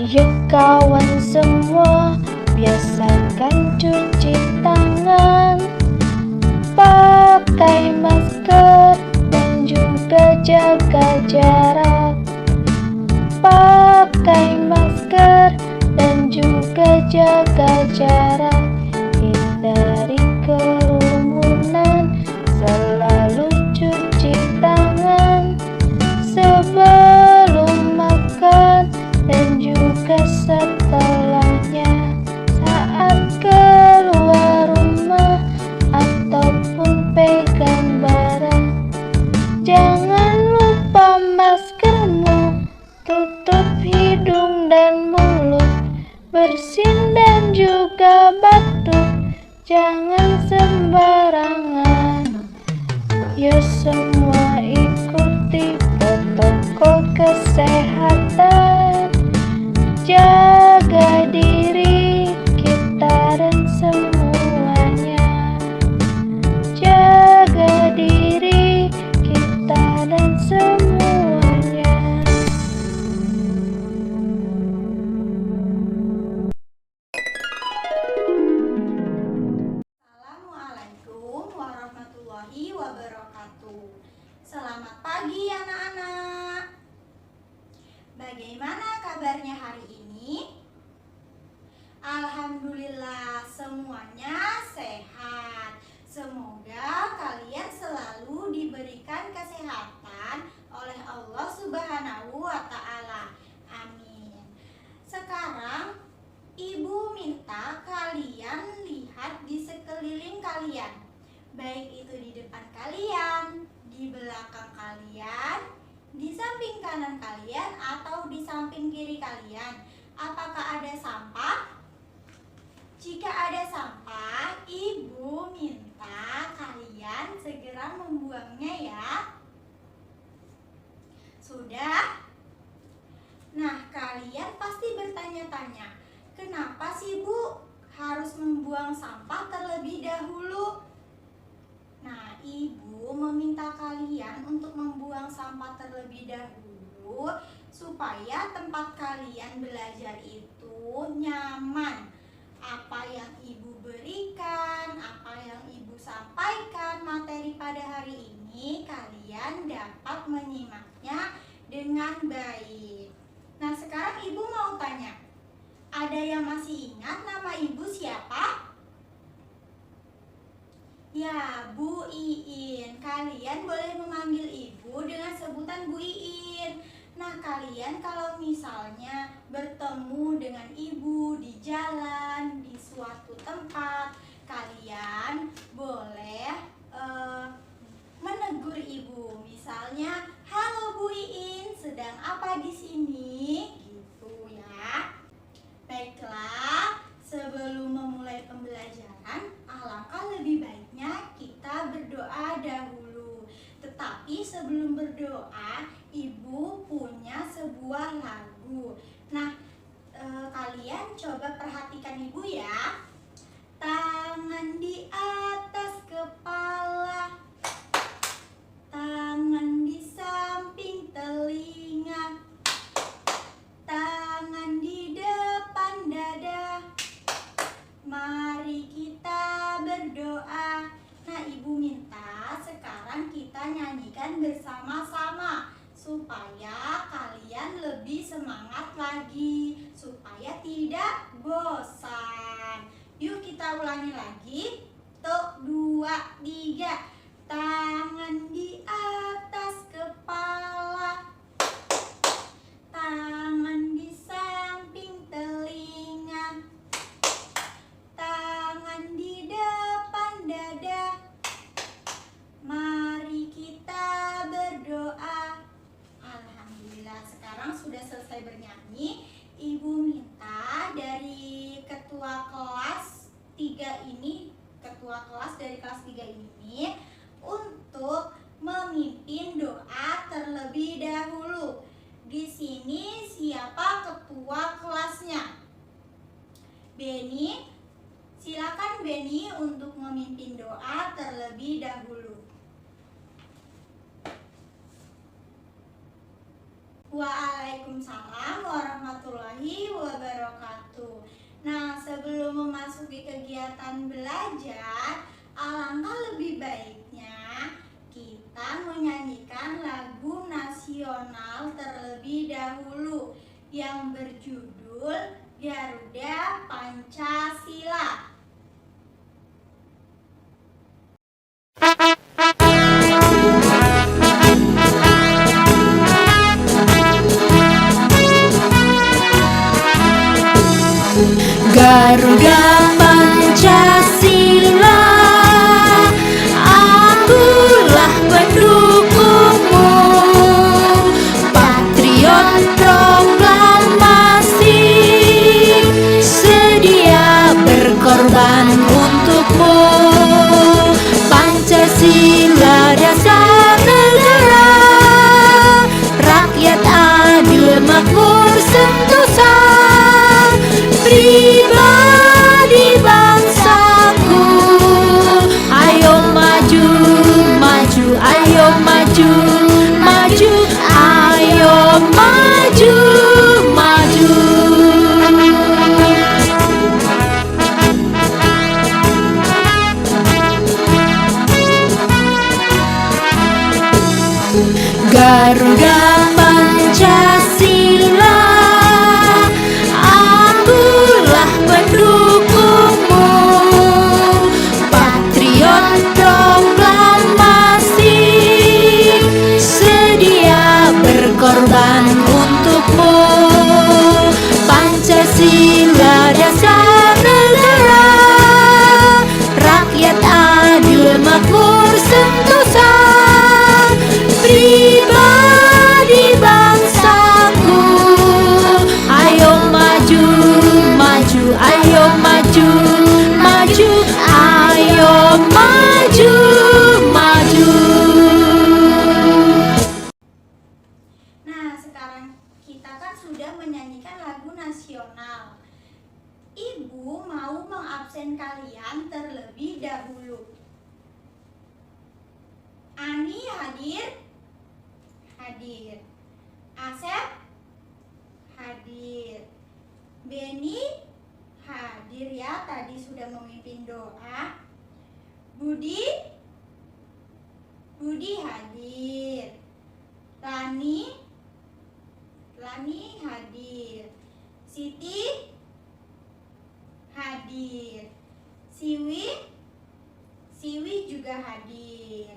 Yuk kawan semua, biasakan cuci tangan, pakai masker dan juga jaga jarak. Pakai masker dan juga jaga jarak. Hindari kerumunan, selalu cuci tangan sebelum makan dan juga setelahnya. Saat keluar rumah ataupun pegang barang, jangan lupa maskermu, tutup hidung dan mulut, bersin dan juga batuk, jangan sembarangan. Yuk semua ikuti protokol kesehatan, jaga diri kita dan semuanya. Jaga diri kita dan semuanya. Assalamualaikum warahmatullahi wabarakatuh. Selamat pagi anak-anak. Bagaimana kabarnya hari ini? Alhamdulillah semuanya sehat. Semoga kalian selalu diberikan kesehatan oleh Allah Subhanahu wa Ta'ala. Amin. Sekarang Ibu minta kalian lihat di sekeliling kalian, baik itu di depan kalian, di belakang kalian, di samping kanan kalian, atau di samping kiri kalian. Apakah ada sampah? Jika ada sampah, Ibu minta kalian segera membuangnya ya. Sudah? Nah, kalian pasti bertanya-tanya, kenapa sih Bu harus membuang sampah terlebih dahulu? Nah, Ibu meminta kalian untuk membuang sampah terlebih dahulu supaya tempat kalian belajar itu nyaman. Apa yang Ibu berikan, apa yang Ibu sampaikan materi pada hari ini, kalian dapat menyimaknya dengan baik. Nah, sekarang Ibu mau tanya, ada yang masih ingat nama Ibu siapa? Ya, Bu Iin. Kalian boleh memanggil Ibu dengan sebutan Bu Iin. Nah, kalian kalau misalnya bertemu dengan Ibu di jalan, di suatu tempat, kalian boleh menegur Ibu. Misalnya, halo Bu Iin, sedang apa di sini? Gitu ya. Baiklah, sebelum memulai pembelajaran, alangkah lebih baiknya kita berdoa dahulu. Tetapi sebelum berdoa, Ibu punya sebuah lagu. Nah, kalian coba perhatikan Ibu ya. Tangan di atas kepala, tangan di samping telinga, tangan di depan dada, mari kita berdoa. Nah, Ibu minta sekarang kita nyanyikan bersama-sama supaya kalian lebih semangat lagi, supaya tidak bosan. Yuk kita ulangi lagi. 1, 2, 3. Tangan di atas kepala, tangan di samping telinga, tangan di depan dada, mari kita berdoa. Alhamdulillah, sekarang sudah selesai bernyanyi. Ibu minta dari ketua kelas 3 ini, ketua kelas dari kelas 3 ini untuk memimpin doa terlebih dahulu. Di sini siapa ketua kelasnya? Beni. Silakan Beni untuk memimpin doa terlebih dahulu. Waalaikumsalam warahmatullahi wabarakatuh. kegiatan belajar, alangkah lebih baiknya kita menyanyikan lagu nasional terlebih dahulu yang berjudul Garuda Pancasila. Garuda Pancasila, akulah pendukungmu, patriot proklamasi, sedia berkorban untukmu. Pancasila dasar negara, rakyat adil makmur sentosa, pribadi bangsaku. Ayo maju, maju, ayo maju, maju, ayo maju, maju. Garuda Pancasila, akulah pendukungmu, patriot proklamasi, sedia berkorban untukmu. Pancasila dasar negara, rakyat adil makmur sentosa, pribadi bangsaku. Ayo maju, maju, ayo maju, maju, ayo maju, maju. Nah, sekarang kita kan sudah menyanyikan lagu nasional. Ibu mau mengabsen kalian terlebih dahulu. Ani hadir? Hadir. Asep? Hadir. Beni? Hadir ya, tadi sudah memimpin doa. Budi? Budi hadir. Lani? Lani hadir. Siti? Hadir. Siwi? Siwi juga hadir.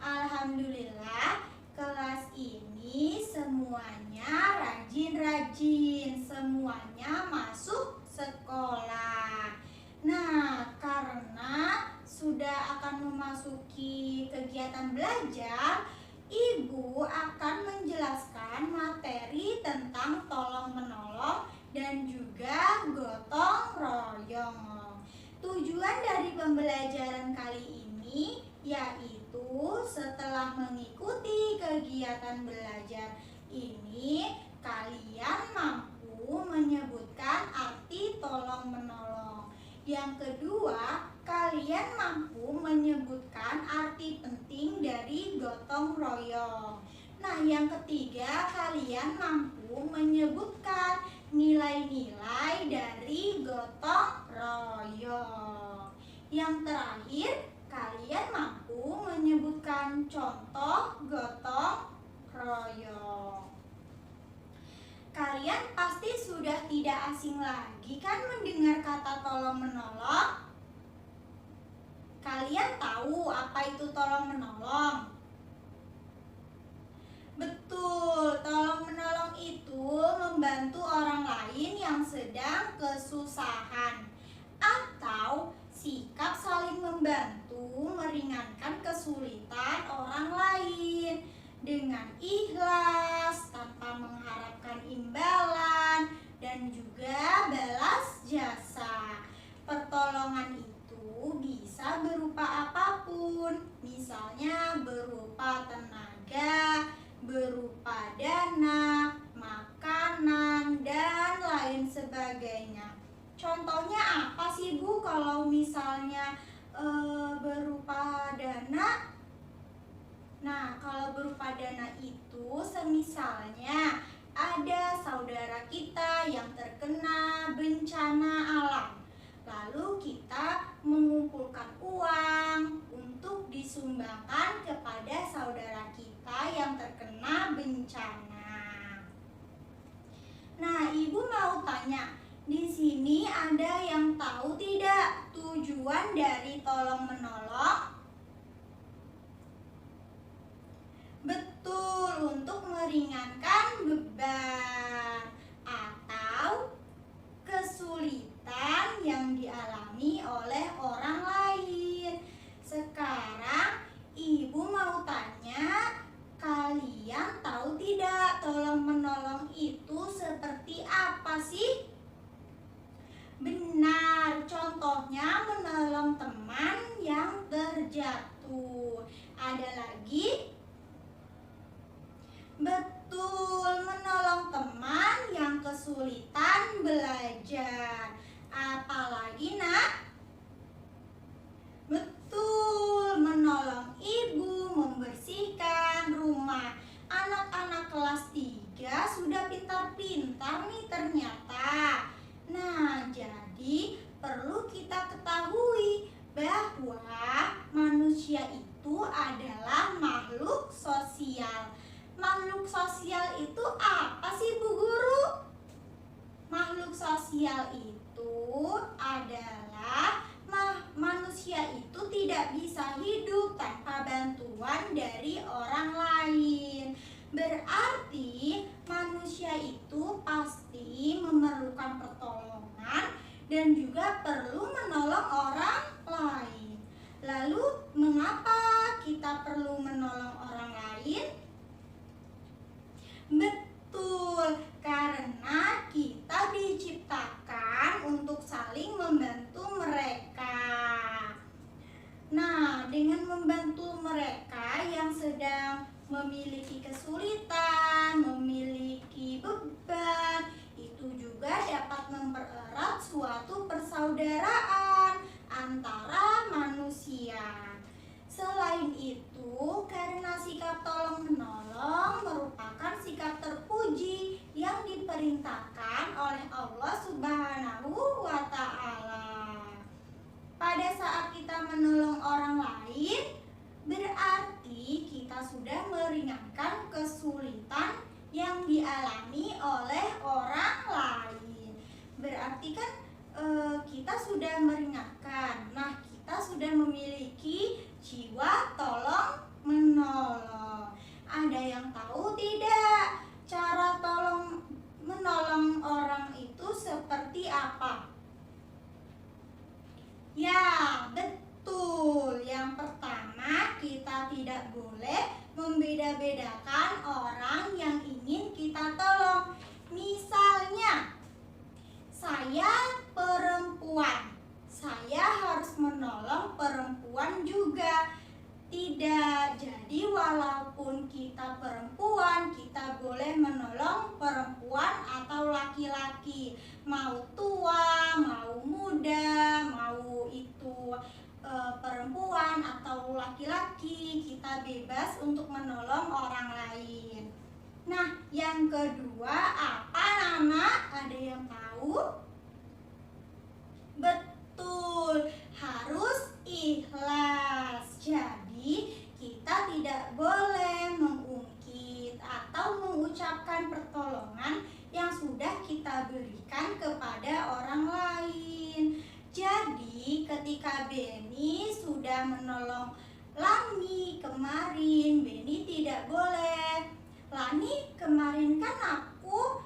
Alhamdulillah, kelas ini semuanya rajin-rajin, semuanya masuk sekolah. Nah, karena sudah akan memasuki kegiatan belajar, Ibu akan menjelaskan materi tentang tolong-menolong dan juga gotong royong. Tujuan dari pembelajaran kali ini yaitu setelah mengikuti kegiatan belajar ini, kalian mampu menyebutkan arti tolong-menolong. Yang kedua, kalian mampu menyebutkan arti penting dari gotong royong. Nah, yang ketiga, kalian mampu menyebutkan nilai-nilai dari gotong royong. Yang terakhir, kalian mampu menyebutkan contoh gotong royong. Kalian pasti sudah tidak asing lagi kan mendengar kata tolong-menolong? Kalian tahu apa itu tolong-menolong? Betul, tolong-menolong itu membantu orang lain yang sedang kesusahan, atau sikap saling membantu meringankan kesulitan orang lain dengan ikhlas, tanpa mengharapkan imbalan dan juga balas jasa. Pertolongan itu bisa berupa apapun, misalnya berupa tenaga, berupa dana, makanan, dan lain sebagainya. Contohnya apa sih Bu kalau misalnya berupa dana? Nah, kalau berupa dana itu semisalnya ada kita yang terkena bencana alam. Lalu kita disumbangkan kepada saudara kita yang terkena bencana. Nah, Ibu mau tanya, di sini ada yang tahu tidak tujuan dari tolong menolong? Betul, untuk meringankan beban atau kesulitan yang dialami oleh orang lain. Sekarang Ibu mau tanya, kalian tahu tidak tolong menolong itu seperti apa sih? Benar, contohnya menolong teman yang terjatuh. Ada lagi? Betul, menolong teman yang kesulitan belajar. Apalagi, Nak? Betul, menolong ibu membersihkan rumah. Anak-anak kelas 3 sudah pintar-pintar nih ternyata. Nah, jadi perlu kita ketahui bahwa manusia itu adalah makhluk sosial. Makhluk sosial itu apa sih, Bu Guru? Makhluk sosial itu adalah manusia itu tidak bisa hidup tanpa bantuan dari orang lain. Berarti manusia itu pasti memerlukan pertolongan dan juga perlu menolong orang lain. Lalu mengapa kita perlu menolong orang lain? Betul, karena kita diciptakan untuk saling membantu mereka. Nah, dengan membantu mereka yang sedang memiliki kesulitan, memiliki beban, itu juga dapat mempererat suatu persaudaraan antara manusia. Selain itu, karena sikap tolong-menolong merupakan sikap terpuji yang diperintahkan oleh Allah Subhanahu wa Ta'ala. Pada saat kita menolong orang lain, berarti kita sudah meringankan kesulitan yang dialami oleh orang lain. Berarti kan kita sudah meringankan. Nah, kita sudah memiliki jiwa tolong menolong. Ada yang tahu tidak cara tolong menolong orang itu seperti apa? Ya, betul. Yang pertama, kita tidak boleh membeda-bedakan orang yang ingin kita tolong. Misalnya, saya perempuan, saya harus menolong perempuan juga. Tidak, jadi walaupun kita perempuan, kita boleh menolong perempuan atau laki-laki. Mau tua, mau muda, mau itu perempuan atau laki-laki, kita bebas untuk menolong orang lain. Nah, yang kedua apa, Nana? Ada yang tahu? Betul, harus ikhlas. Jadi, kita tidak boleh mengungkit atau mengucapkan pertolongan yang sudah kita berikan kepada orang lain. Jadi, ketika Beni sudah menolong Lani kemarin, Beni tidak boleh. Lani, kemarin kan aku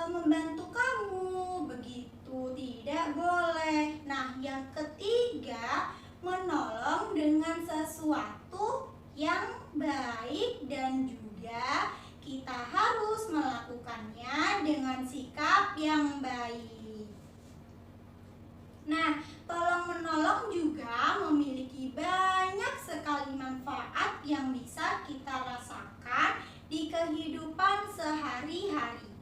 membantu kamu, begitu tidak boleh. Nah, yang ketiga, menolong dengan sesuatu yang baik dan juga kita harus melakukannya dengan sikap yang baik. Nah, tolong menolong juga memiliki banyak sekali manfaat yang bisa kita rasakan di kehidupan sehari-hari.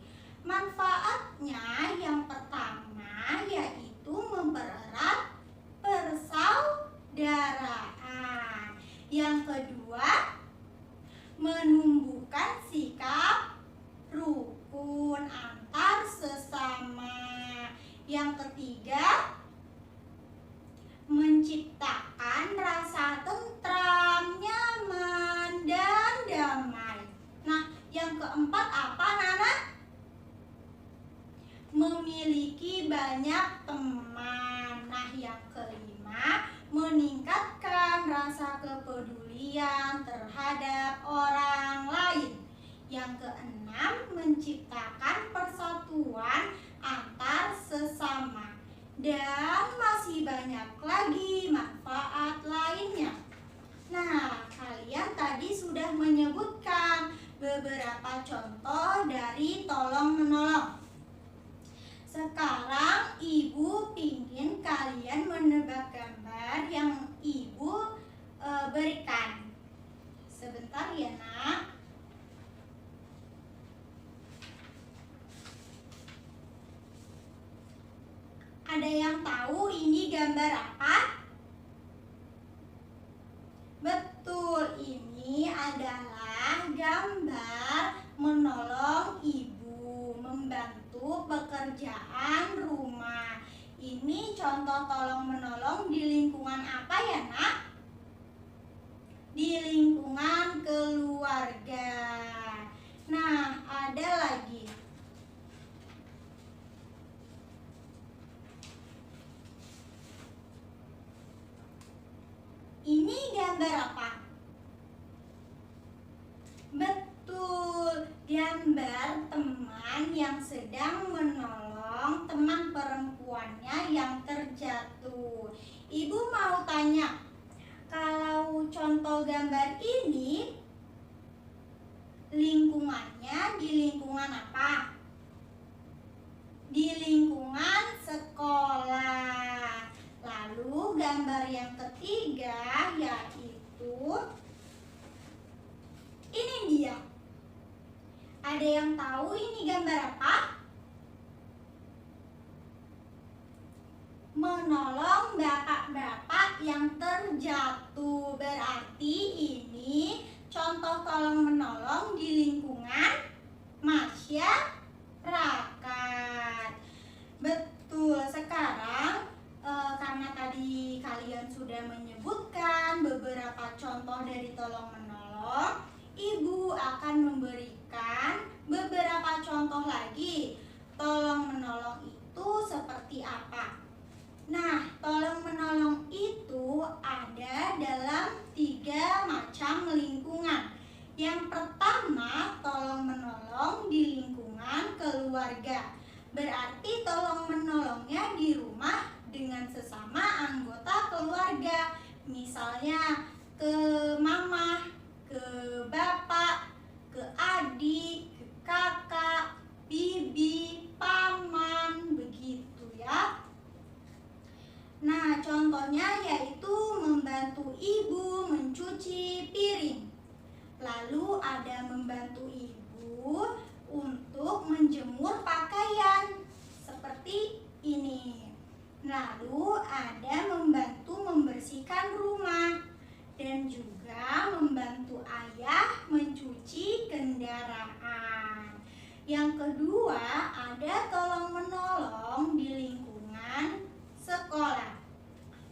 Manfaatnya yang pertama yaitu mempererat persaudaraan. Yang kedua, menumbuhkan sikap rukun antar sesama. Yang ketiga, menciptakan rasa tentram memiliki banyak teman. Nah, yang kelima, meningkatkan rasa kepedulian terhadap orang lain. Yang keenam, menciptakan persatuan antar sesama. Dan masih banyak lagi manfaat lainnya. Nah, kalian tadi sudah menyebutkan beberapa contoh dari tolong-menolong. Sekarang Ibu ingin kalian menebak gambar yang Ibu berikan. Sebentar ya, Nak. Ada yang tahu ini gambar apa? Betul, ini adalah gambar menolong ibu, membantu pekerjaan rumah. Ini contoh tolong-menolong di lingkungan apa ya, Nak? Di lingkungan keluarga. Nah, ada lagi. Ini gambar apa? Betul, gambar teman yang sedang menolong teman perempuannya yang terjatuh. Ibu mau tanya, kalau contoh gambar ini lingkungannya di lingkungan apa? Di lingkungan sekolah. Lalu gambar yang ketiga yaitu ini dia. Ada yang tahu ini gambar apa? Menolong bapak-bapak yang terjatuh. Berarti ini contoh tolong menolong di lingkungan masyarakat. Betul, sekarang karena tadi kalian sudah menyebutkan beberapa contoh dari tolong-menolong, Ibu akan memberikan beberapa contoh lagi. Tolong-menolong itu seperti apa? Nah, tolong-menolong itu ada dalam 3 macam lingkungan. Yang pertama, tolong-menolong di lingkungan keluarga. Berarti tolong-menolongnya di rumah dengan sesama anggota keluarga. Misalnya ke mama, ke bapak, ke adik, ke kakak, bibi, paman, begitu ya. Nah, contohnya yaitu membantu ibu mencuci piring. Lalu ada membantu ibu untuk menjemur pakaian seperti ini. Lalu ada membantu membersihkan rumah dan juga membantu ayah mencuci kendaraan. Yang kedua, ada tolong-menolong di lingkungan sekolah.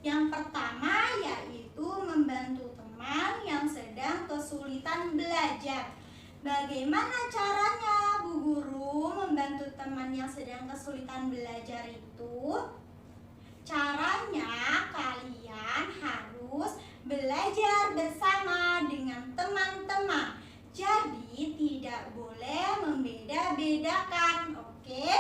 Yang pertama yaitu membantu teman yang sedang kesulitan belajar. Bagaimana caranya Bu Guru membantu teman yang sedang kesulitan belajar itu? Caranya kalian harus belajar bersama dengan teman-teman. Jadi tidak boleh membeda-bedakan, oke?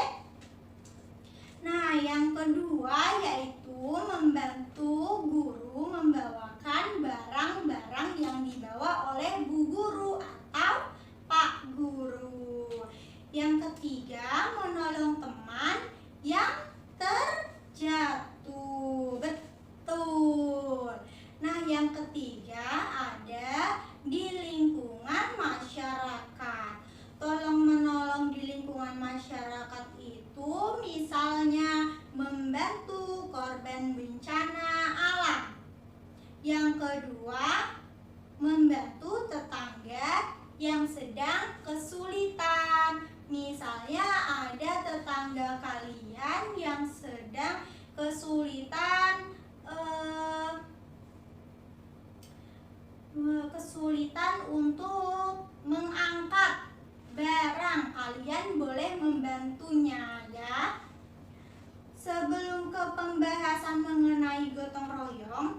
Nah, yang kedua yaitu membantu guru membawakan barang-barang yang dibawa oleh Bu Guru atau Pak Guru. Yang ketiga, menolong teman yang terjatuh. Betul. Nah, yang ketiga ada di lingkungan masyarakat. Tolong-menolong di lingkungan masyarakat itu misalnya membantu korban bencana alam. Yang kedua, membantu tetangga yang sedang kesulitan. Misalnya ada tetangga kalian yang sedang kesulitan untuk mengangkat barang, kalian boleh membantunya ya. pembahasan mengenai gotong royong,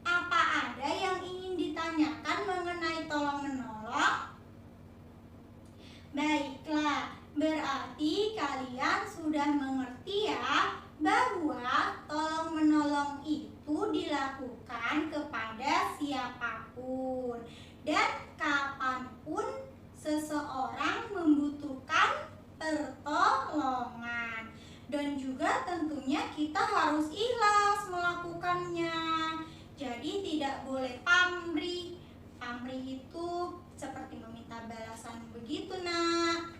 apa ada yang ingin ditanyakan mengenai tolong-menolong? Baiklah, berarti kalian sudah mengerti ya bahwa tolong-menolong itu dilakukan kepada siapapun dan kapanpun seseorang membutuhkan pertolongan. Dan juga tentunya kita harus ikhlas melakukannya. Jadi tidak boleh pamrih. Pamrih itu seperti meminta balasan begitu, Nak.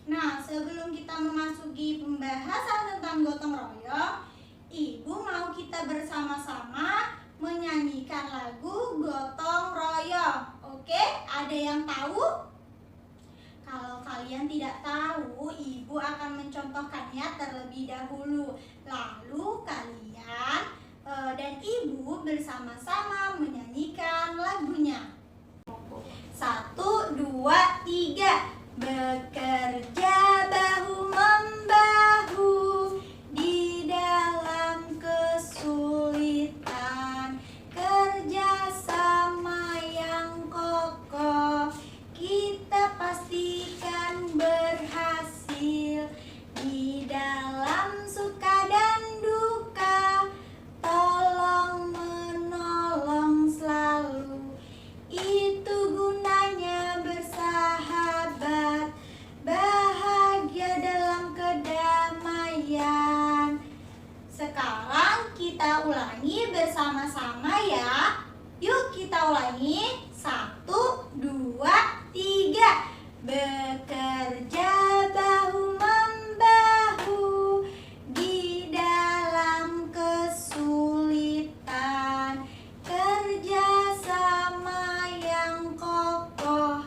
Nah, sebelum kita memasuki pembahasan tentang gotong royong, Ibu mau kita bersama-sama menyanyikan lagu gotong royong. Oke, ada yang tahu? Kalau kalian tidak tahu, Ibu akan mencontohkannya terlebih dahulu. Lalu kalian dan Ibu bersama-sama menyanyikan lagunya. 1, 2, 3. Bekerja bahu-membahu di dalam kesulitan, kerjasama yang kokoh kita pastikan berhasil. Di dalam suka dan duka, tolong menolong selalu. Itu gunanya bersahabat, bahagia dalam kedamaian. Sekarang kita ulangi bersama-sama ya. Yuk kita ulangi. 1, 2, 3. Bekerja bahu-membahu di dalam kesulitan, kerjasama yang kokoh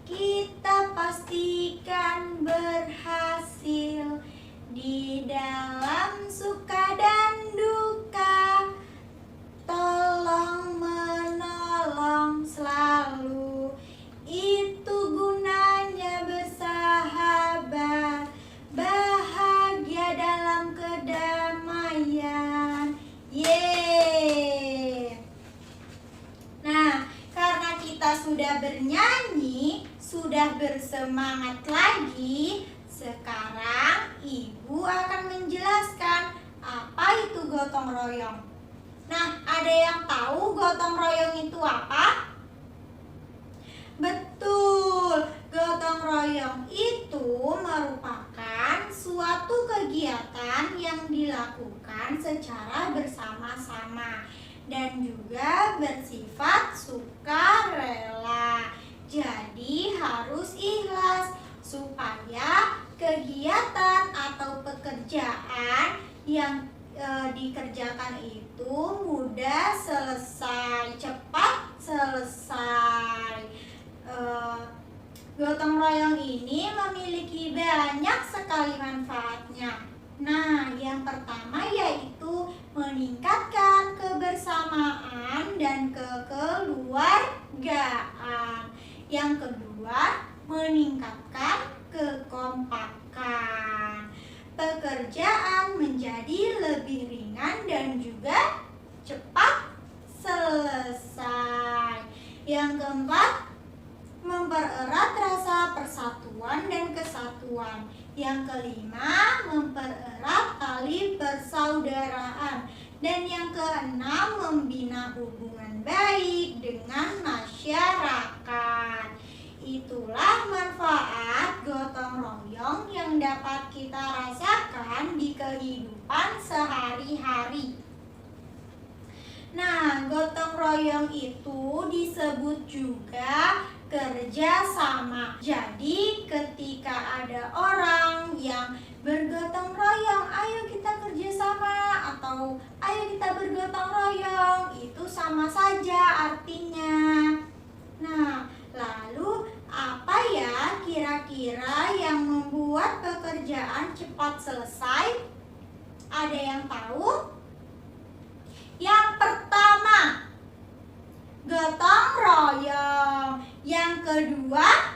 kita pastikan berhasil. Di dalam suka dan duka, tolong menolong selalu. Itu gunanya bersahabat, bahagia dalam kedamaian. Yeay. Nah, karena kita sudah bernyanyi, sudah bersemangat lagi, sekarang Ibu akan menjelaskan apa itu gotong royong. Nah, ada yang tahu gotong royong itu apa? Betul, gotong royong itu merupakan suatu kegiatan yang dilakukan secara bersama-sama dan juga bersifat sukarela. Jadi harus ikhlas supaya kegiatan atau pekerjaan yang dikerjakan itu mudah selesai, cepat selesai. Gotong royong ini memiliki banyak sekali manfaatnya. Nah, yang pertama yaitu meningkatkan kebersamaan dan kekeluargaan. Yang kedua, meningkatkan kekompakan. Pekerjaan menjadi lebih ringan dan juga cepat selesai. Yang keempat, mempererat rasa persatuan dan kesatuan. Yang kelima, mempererat tali persaudaraan. Dan yang keenam, membina hubungan baik dengan masyarakat. Itulah manfaat gotong royong yang dapat kita rasakan di kehidupan sehari-hari. Nah, gotong royong itu disebut juga kerja sama. Jadi ketika ada orang yang bergotong royong, ayo kita kerja sama, atau ayo kita bergotong royong, itu sama saja artinya. Nah, lalu apa ya kira-kira yang membuat pekerjaan cepat selesai? Ada yang tahu? Yang pertama, gotong royong. Yang kedua,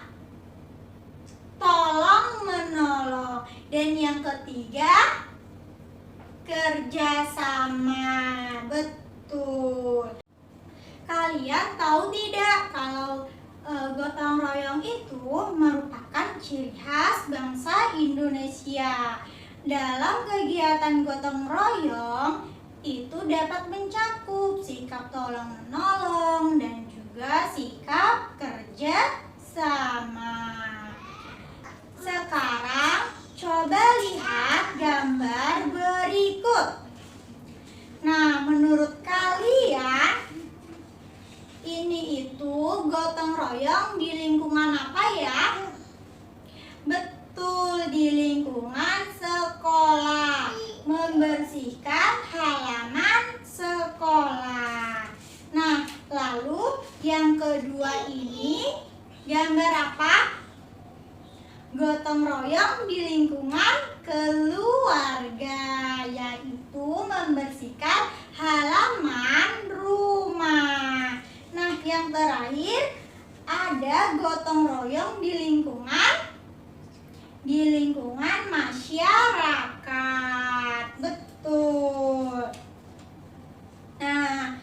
tolong menolong. Dan yang ketiga, kerjasama. Betul. Kalian tahu tidak kalau gotong royong itu merupakan ciri khas bangsa Indonesia. Dalam kegiatan gotong royong itu dapat mencakup sikap tolong-menolong dan juga sikap kerja sama. Sekarang coba lihat gambar berikut. Nah, menurut kalian ini itu gotong royong di lingkungan apa ya? Betul, di lingkungan sekolah. Membersihkan halaman sekolah. Nah, lalu yang kedua ini gambar apa? Gotong royong di lingkungan keluarga, yaitu membersihkan halaman rumah. Nah, yang terakhir ada gotong royong di lingkungan masyarakat. Betul. Nah,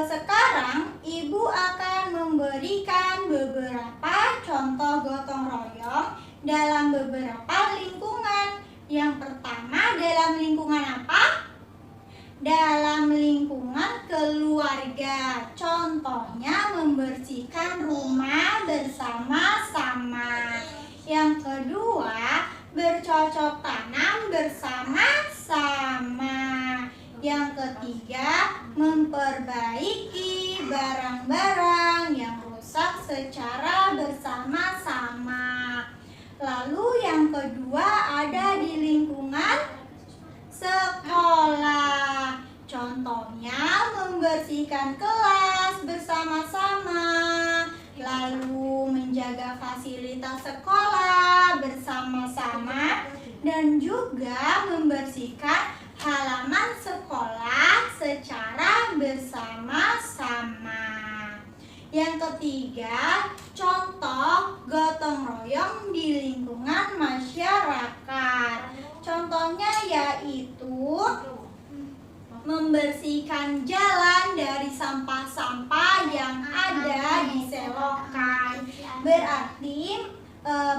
sekarang Ibu akan memberikan beberapa contoh gotong royong dalam beberapa lingkungan. Yang pertama, dalam lingkungan apa? Dalam lingkungan keluarga. Contohnya membersihkan rumah bersama-sama. Yang kedua, bercocok tanam bersama-sama. Yang ketiga, memperbaiki barang-barang yang rusak secara bersama-sama. Lalu yang kedua ada di lingkungan sekolah. Contohnya membersihkan kelas bersama-sama, lalu menjaga fasilitas sekolah bersama-sama, dan juga membersihkan halaman sekolah secara bersama-sama. Yang ketiga, contoh gotong royong di lingkungan masyarakat. Contohnya yaitu membersihkan jalan dari sampah-sampah yang ada di selokan. Berarti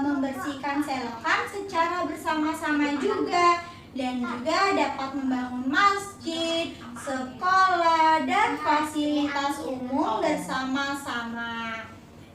membersihkan selokan secara bersama-sama juga, dan juga dapat membangun masjid, sekolah, dan fasilitas umum bersama-sama.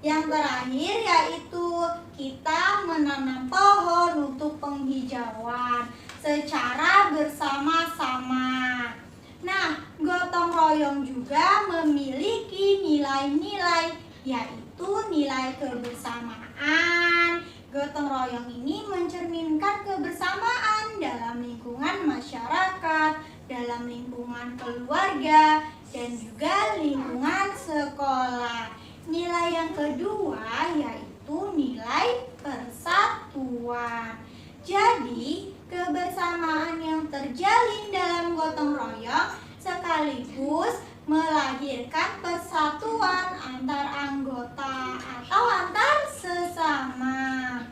Yang terakhir yaitu kita menanam pohon untuk penghijauan secara bersama-sama. Nah, gotong royong juga memiliki nilai-nilai, yaitu nilai kebersamaan. Gotong royong ini mencerminkan kebersamaan dalam lingkungan masyarakat, dalam lingkungan keluarga, dan juga lingkungan sekolah. Nilai yang kedua yaitu nilai persatuan. Jadi, kebersamaan yang terjalin dalam gotong royong sekaligus melahirkan persatuan antar anggota atau antar sesama.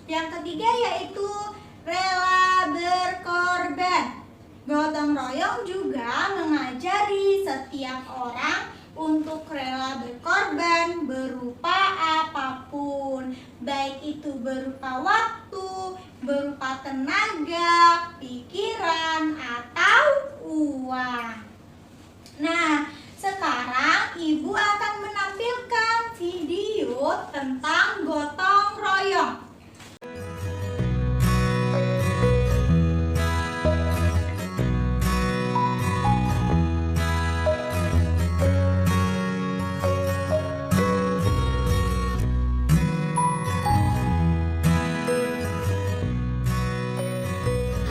Yang ketiga yaitu rela berkorban. Gotong royong juga mengajari setiap orang untuk rela berkorban berupa apapun, baik itu berupa waktu, berupa tenaga, pikiran, atau uang. Nah, sekarang Ibu akan menampilkan video tentang gotong royong.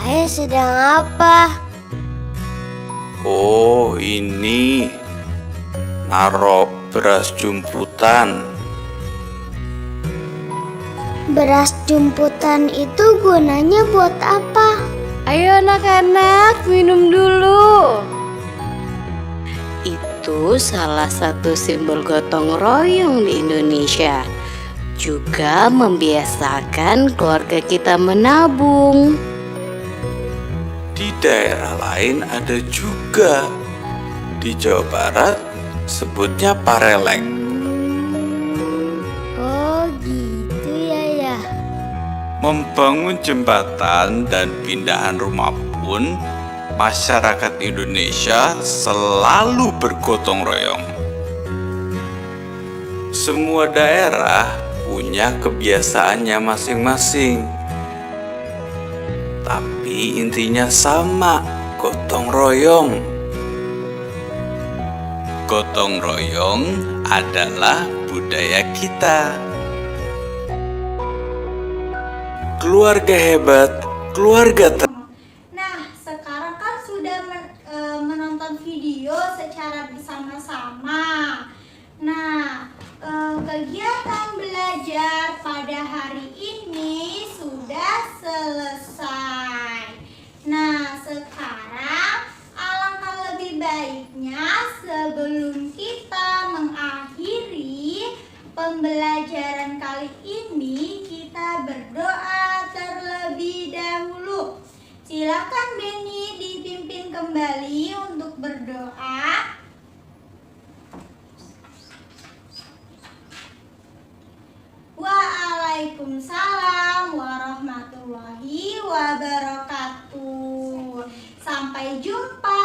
Ayah sedang apa? Oh, ini naruh beras jumputan. Beras jumputan itu gunanya buat apa? Ayo anak-anak, minum dulu. Itu salah satu simbol gotong royong di Indonesia. Juga membiasakan keluarga kita menabung. Tidak daerah lain ada juga. Di Jawa Barat sebutnya parelek. Oh gitu ya. Membangun jembatan dan pindahan rumah pun masyarakat Indonesia selalu bergotong royong. Semua daerah punya kebiasaannya masing-masing. Tapi intinya sama, gotong royong. Gotong royong adalah budaya kita. Keluarga hebat, keluarga Nah, sekarang kan sudah menonton video secara bersama-sama. Nah, kegiatan belajar pada hari ini sudah selesai. Nah, sekarang alangkah lebih baiknya sebelum kita mengakhiri pembelajaran kali ini, kita berdoa terlebih dahulu. Silakan Beni dipimpin kembali untuk berdoa. Waalaikumsalam warahmatullahi wabarakatuh. Sampai jumpa.